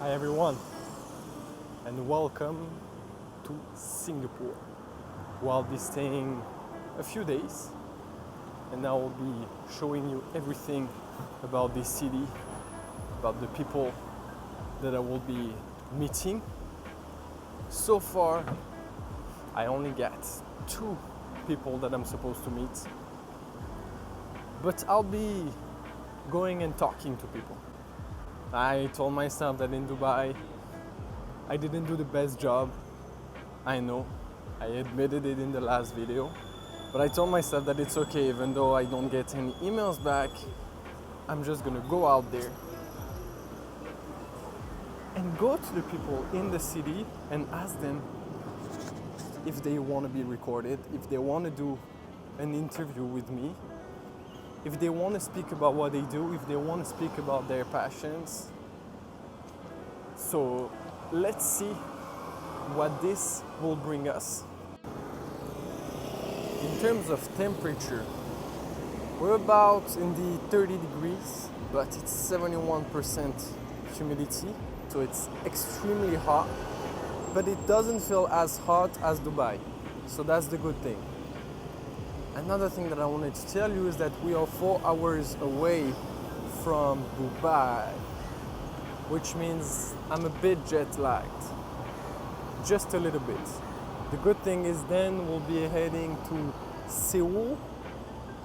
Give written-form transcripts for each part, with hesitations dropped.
Hi everyone, and welcome to Singapore. I'll be staying a few days, and I will be showing you everything about this city, about the people that I will be meeting. So far, I only got 2 people that I'm supposed to meet, but I'll be going and talking to people. I told myself that in Dubai I didn't do the best job. I know, I admitted it in the last video, but I told myself that it's okay. Even though I don't get any emails back, I'm just gonna go out there and go to the people in the city and ask them if they want to be recorded, if they want to do an interview with me, if they want to speak about what they do, if they want to speak about their passions. So let's see what this will bring us. In terms of temperature, we're about in the 30 degrees, but it's 71% humidity, so it's extremely hot, but it doesn't feel as hot as Dubai, so that's the good thing. Another thing that I wanted to tell you is that we are 4 hours away from Dubai, which means I'm a bit jet lagged, just a little bit. The good thing is then we'll be heading to Seoul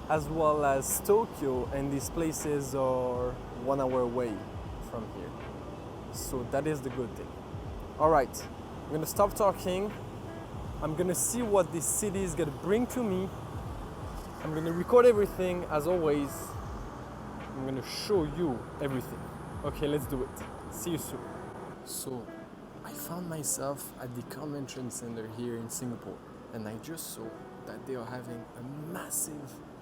as well as Tokyo, and these places are 1 hour away from here. So that is the good thing. All right, I'm gonna stop talking. I'm gonna see what this city is gonna bring to me. I'm gonna record everything as always. I'm gonna show you everything. Okay, let's do it. See you soon. So, I found myself at the convention center here in Singapore, and I just saw that they are having a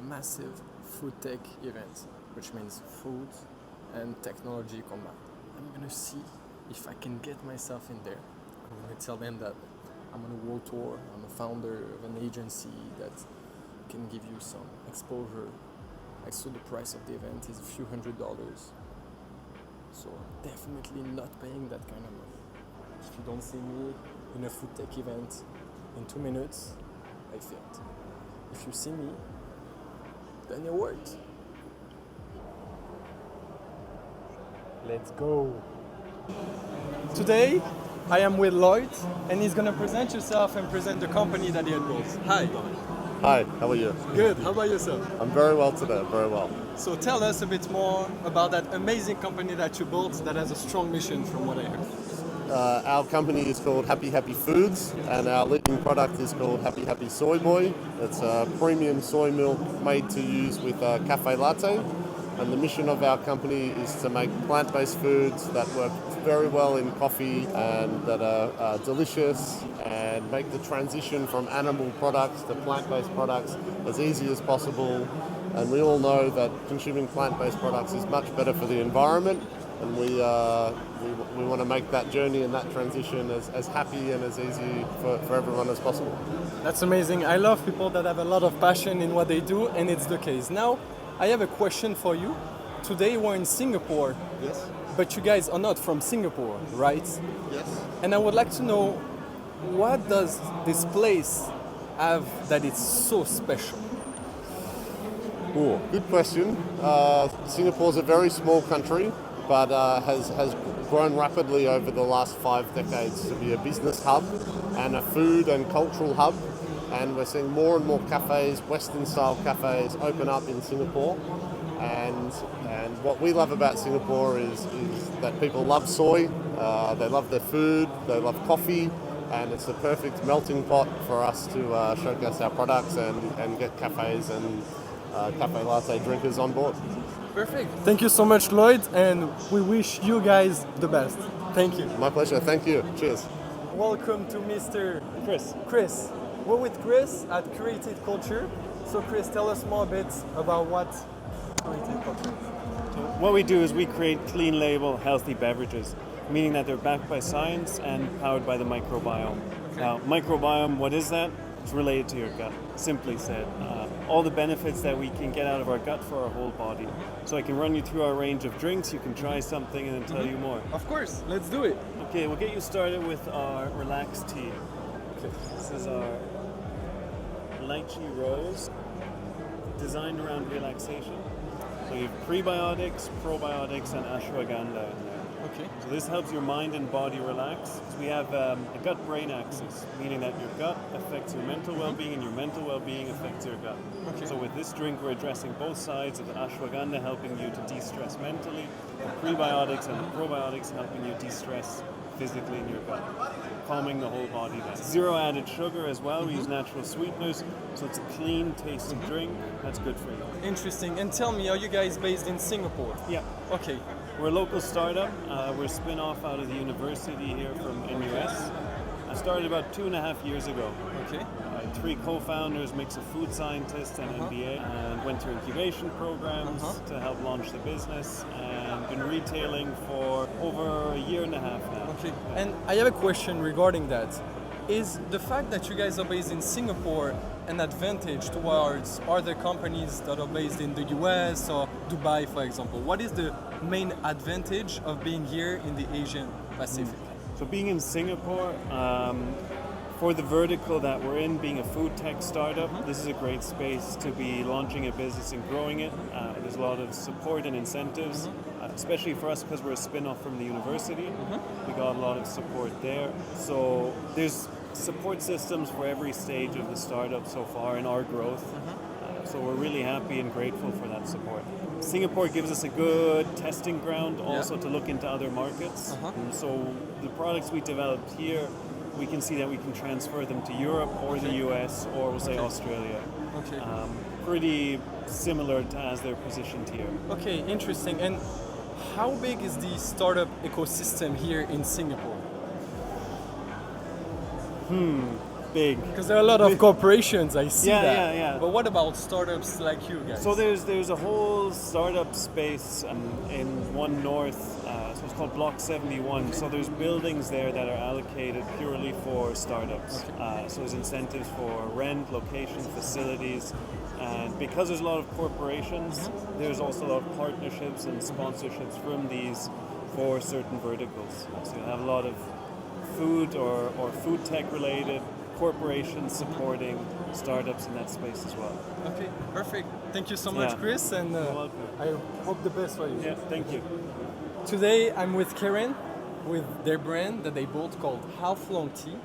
massive food tech event, which means food and technology combined. I'm gonna see if I can get myself in there. I'm gonna tell them that I'm on a world tour, I'm a founder of an agency that can give you some exposure. I saw the price of the event is a few $100s, so definitely not paying that kind of money. If you don't see me in a food tech event in 2 minutes, I failed. If you see me, then it worked. Let's go. Today I am with Lloyd, and he's gonna present yourself and present the company that he had built. Hi. Hi, how are you? Good, how about yourself? I'm very well today, very well. So tell us a bit more about that amazing company that you built that has a strong mission from what I heard. Our company is called Happy Happy Foods, and our leading product is called Happy Happy Soy Boy. It's a premium soy milk made to use with a cafe latte. And the mission of our company is to make plant-based foods that work very well in coffee and that are delicious, and make the transition from animal products to plant-based products as easy as possible. And we all know that consuming plant-based products is much better for the environment, and we want to make that journey and that transition as happy and as easy for everyone as possible. That's amazing. I love people that have a lot of passion in what they do, and it's the case. Now, I have a question for you. Today we're in Singapore. Yes. But you guys are not from Singapore, right? Yes. And I would like to know, what does this place have that it's so special? Ooh, good question. Singapore is a very small country, but has grown rapidly over the last 5 decades to be a business hub and a food and cultural hub. And we're seeing more and more cafes, Western-style cafes, open up in Singapore. And what we love about Singapore is that people love soy, they love their food, they love coffee, and it's the perfect melting pot for us to showcase our products and get cafes and cafe latte drinkers on board. Perfect. Thank you so much, Lloyd, and we wish you guys the best. Thank you. My pleasure. Thank you. Cheers. Welcome to Mr. Chris. We're with Chris at Created Culture. So Chris, tell us more a bit about what Created Culture is. So what we do is we create clean label healthy beverages, meaning that they're backed by science and powered by the microbiome. Now, microbiome, what is that? It's related to your gut, simply said. all the benefits that we can get out of our gut for our whole body. So I can run you through our range of drinks, you can try something and then tell you more. Of course, let's do it. Okay, we'll get you started with our relaxed tea. Okay. This is our lychee rose, designed around relaxation. So you have prebiotics, probiotics, and ashwagandha in there. Okay. So this helps your mind and body relax. So we have a gut-brain axis, meaning that your gut affects your mental well-being and your mental well-being affects your gut. Okay. So with this drink, we're addressing both sides of the ashwagandha, helping you to de-stress mentally, the prebiotics and the probiotics helping you de-stress physically in your gut, calming the whole body down. Zero added sugar as well. We use natural sweeteners, so it's a clean tasting drink. That's good for you. Interesting. And tell me, are you guys based in Singapore? Yeah. Okay. We're a local startup. We're a spin-off out of the university here from NUS. I started about 2.5 years ago. Okay. 3 co-founders, mix of food scientists and MBA, and went through incubation programs to help launch the business, and been retailing for over 1.5 years now. Okay. And I have a question regarding that. Is the fact that you guys are based in Singapore an advantage towards other companies that are based in the US or Dubai, for example? What is the main advantage of being here in the Asian Pacific? So being in Singapore, for the vertical that we're in, being a food tech startup, this is a great space to be launching a business and growing it. There's a lot of support and incentives, especially for us because we're a spin-off from the university. We got a lot of support there. So there's support systems for every stage of the startup so far in our growth. So we're really happy and grateful for that support. Singapore gives us a good testing ground also to look into other markets. So the products we developed here, we can see that we can transfer them to Europe or the US or we'll say Australia. Okay. Pretty similar to as they're positioned here. Okay, interesting. And how big is the startup ecosystem here in Singapore? Big. Because there are a lot of corporations, I see that. Yeah. But what about startups like you guys? So there's a whole startup space in One North, so it's called Block 71. So there's buildings there that are allocated purely for startups. So there's incentives for rent, location, facilities, and because there's a lot of corporations, there's also a lot of partnerships and sponsorships from these for certain verticals. So you have a lot of food or food tech related corporations supporting startups in that space as well. Okay, perfect. Thank you so much, Chris, and You're welcome. I hope the best for you. Yeah, thank you. Today I'm with Karen, with their brand that they built called Half Long Tea,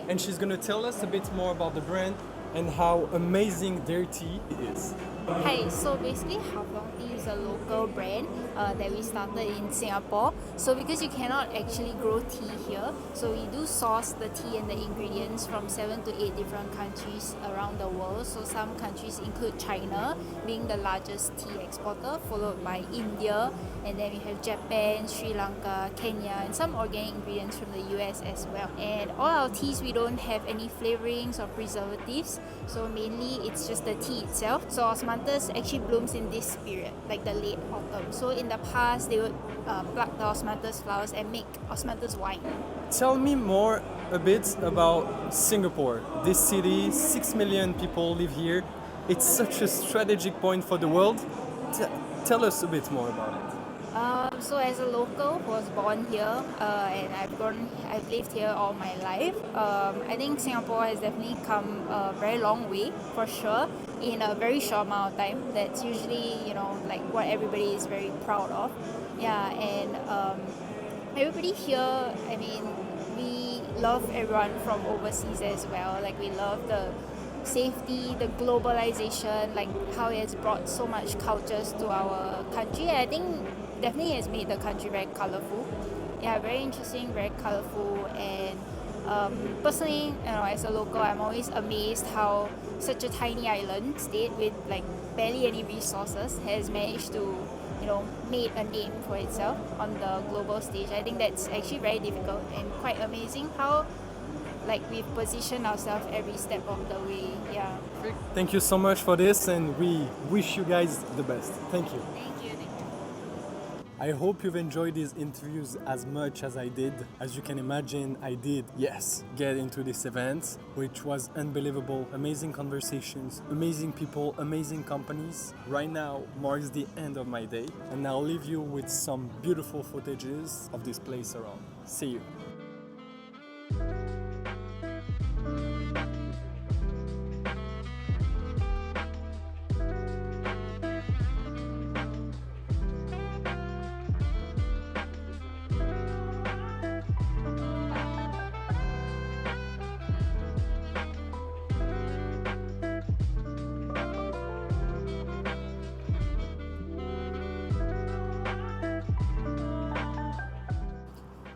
and she's going to tell us a bit more about the brand and how amazing their tea is. Hi, so basically Half Long Tea is a local brand that we started in Singapore. So because you cannot actually grow tea here, so we do source the tea and the ingredients from 7 to 8 different countries around the world. So some countries include China being the largest tea exporter, followed by India, and then we have Japan, Sri Lanka, Kenya, and some organic ingredients from the US as well. And all our teas, we don't have any flavorings or preservatives, so mainly it's just the tea itself. So osmanthus actually blooms in this period, like the late autumn. So in the past, they would pluck the osmanthus flowers and make osmanthus wine. Tell me more a bit about Singapore. This city, 6 million people live here. It's such a strategic point for the world. Tell us a bit more about it. So as a local who was born here and I've lived here all my life, I think Singapore has definitely come a very long way for sure in a very short amount of time. That's usually, like what everybody is very proud of. Yeah, and everybody here, I mean, we love everyone from overseas as well. Like we love the safety, the globalization, like how it has brought so much cultures to our country. I think definitely has made the country very colorful. Yeah, very interesting, very colorful, and personally, as a local, I'm always amazed how such a tiny island state with like barely any resources has managed to, made a name for itself on the global stage. I think that's actually very difficult and quite amazing how we've positioned ourselves every step of the way. Yeah. Thank you so much for this, and we wish you guys the best. Thank you. Thank you. I hope you've enjoyed these interviews as much as I did. As you can imagine, I did, yes, get into this event, which was unbelievable. Amazing conversations, amazing people, amazing companies. Right now marks the end of my day, and I'll leave you with some beautiful footages of this place around. See you.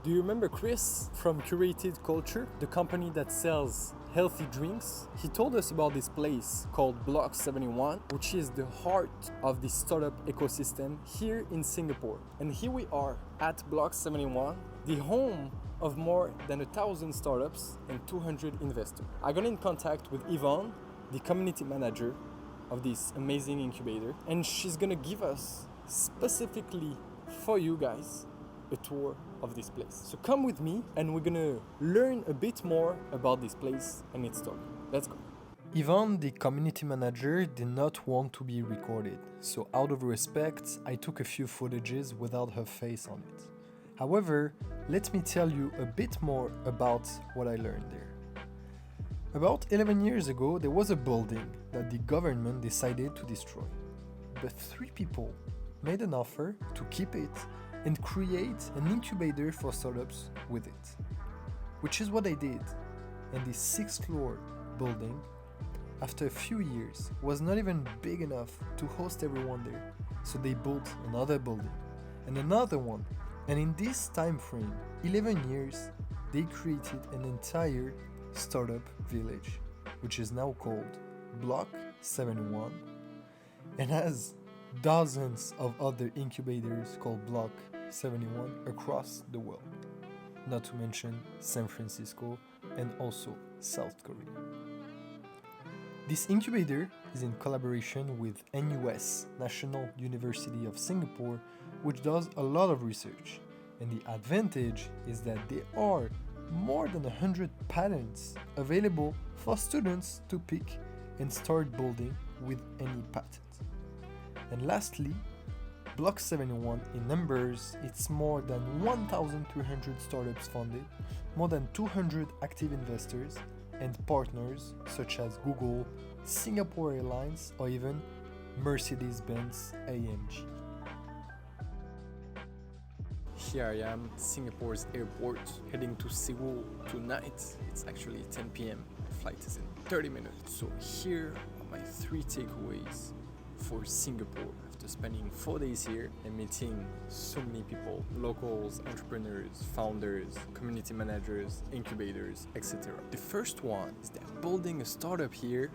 Do you remember Chris from Curated Culture, the company that sells healthy drinks? He told us about this place called Block 71, which is the heart of the startup ecosystem here in Singapore. And here we are at Block 71, the home of more than 1,000 startups and 200 investors. I got in contact with Yvonne, the community manager of this amazing incubator, and she's gonna give us specifically for you guys a tour of this place. So come with me and we're gonna learn a bit more about this place and its story. Let's go. Yvonne, the community manager, did not want to be recorded. So out of respect, I took a few footages without her face on it. However, let me tell you a bit more about what I learned there. About 11 years ago, there was a building that the government decided to destroy. But 3 people made an offer to keep it and create an incubator for startups with it. Which is what I did. And this 6th floor building, after a few years, was not even big enough to host everyone there. So they built another building and another one. And in this time frame, 11 years, they created an entire startup village, which is now called Block 71, and has dozens of other incubators called Block 71 across the world, not to mention San Francisco and also South Korea. This incubator is in collaboration with NUS, National University of Singapore, which does a lot of research, and the advantage is that there are more than 100 patents available for students to pick and start building with any patent. And lastly, Block 71 in numbers, it's more than 1,300 startups funded, more than 200 active investors and partners such as Google, Singapore Airlines, or even Mercedes-Benz AMG. Here I am, Singapore's airport, heading to Seoul tonight. It's actually 10 p.m. The flight is in 30 minutes. So here are my 3 takeaways for Singapore after spending 4 days here and meeting so many people, locals, entrepreneurs, founders, community managers, incubators, etc. The first one is that building a startup here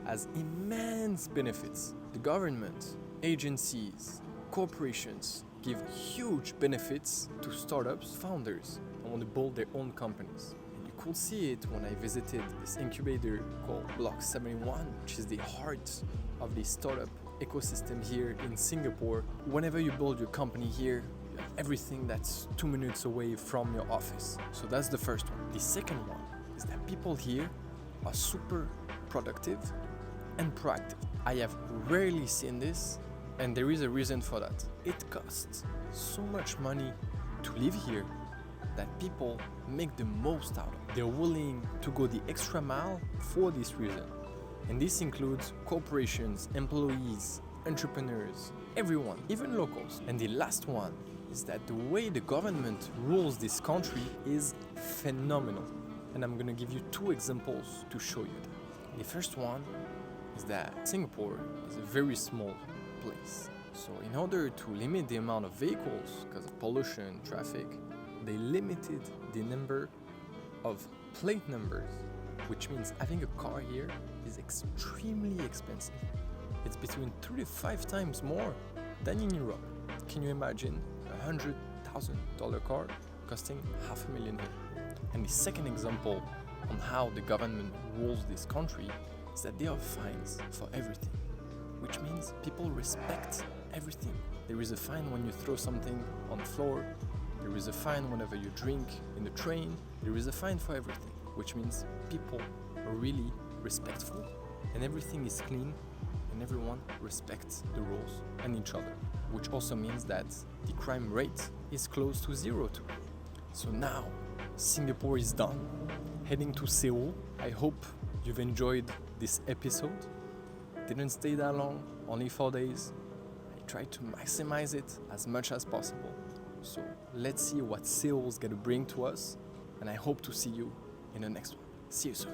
has immense benefits. The government, agencies, corporations give huge benefits to startups, founders, and want to build their own companies. And you could see it when I visited this incubator called Block 71, which is the heart of the startup ecosystem here in Singapore. Whenever you build your company here, you have everything that's 2 minutes away from your office. So that's the first one. The second one is that people here are super productive and proactive. I have rarely seen this, and there is a reason for that. It costs so much money to live here that people make the most out of it. They're willing to go the extra mile for this reason. And this includes corporations, employees, entrepreneurs, everyone, even locals. And the last one is that the way the government rules this country is phenomenal. And I'm gonna give you 2 examples to show you that. The first one is that Singapore is a very small place. So in order to limit the amount of vehicles because of pollution, traffic, they limited the number of plate numbers, which means having a car here is extremely expensive. It's between 3 to 5 times more than in Europe. Can you imagine a $100,000 car costing $500,000 here? And the second example on how the government rules this country is that there are fines for everything, which means people respect everything. There is a fine when you throw something on the floor. There is a fine whenever you drink in the train. There is a fine for everything, which means people are really respectful and everything is clean and everyone respects the rules and each other, which also means that the crime rate is close to zero too. So now Singapore is done, heading to Seoul. I hope you've enjoyed this episode. Didn't stay that long, only 4 days. I tried to maximize it as much as possible. So let's see what Seoul's gonna bring to us, and I hope to see you in the next one. See you soon.